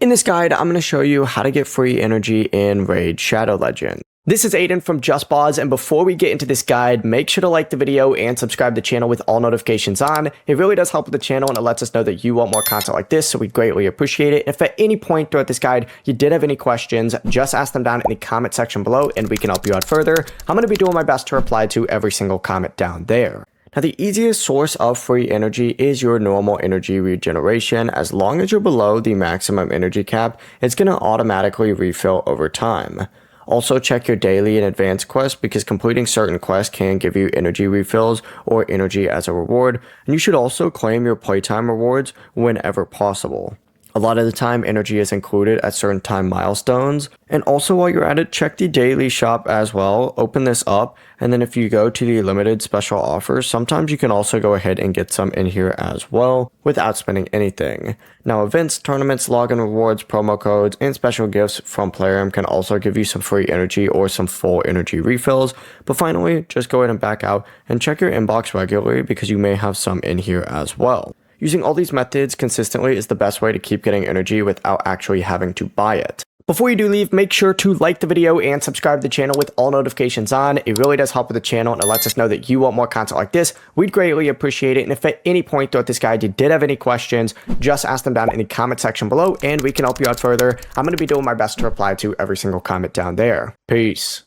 In this guide, I'm going to show you how to get free energy in Raid Shadow Legend. This is Aiden from JustBoz, and before we get into this guide, make sure to like the video and subscribe to the channel with all notifications on. It really does help with the channel, and it lets us know that you want more content like this, so we greatly appreciate it. If at any point throughout this guide you did have any questions, just ask them down in the comment section below, and we can help you out further. I'm going to be doing my best to reply to every single comment down there. Now, the easiest source of free energy is your normal energy regeneration. As long as you're below the maximum energy cap, it's going to automatically refill over time. Also, check your daily and advanced quests because completing certain quests can give you energy refills or energy as a reward. And you should also claim your playtime rewards whenever possible. A lot of the time, energy is included at certain time milestones. And also, while you're at it, check the daily shop as well. Open this up, and then if you go to the limited special offers, sometimes you can also go ahead and get some in here as well without spending anything. Now, events, tournaments, login rewards, promo codes, and special gifts from Plarium can also give you some free energy or some full energy refills. But finally, just go ahead and back out and check your inbox regularly because you may have some in here as well. Using all these methods consistently is the best way to keep getting energy without actually having to buy it. Before you do leave, make sure to like the video and subscribe to the channel with all notifications on. It really does help with the channel, and it lets us know that you want more content like this. We'd greatly appreciate it. And if at any point throughout this guide you did have any questions, just ask them down in the comment section below and we can help you out further. I'm going to be doing my best to reply to every single comment down there. Peace.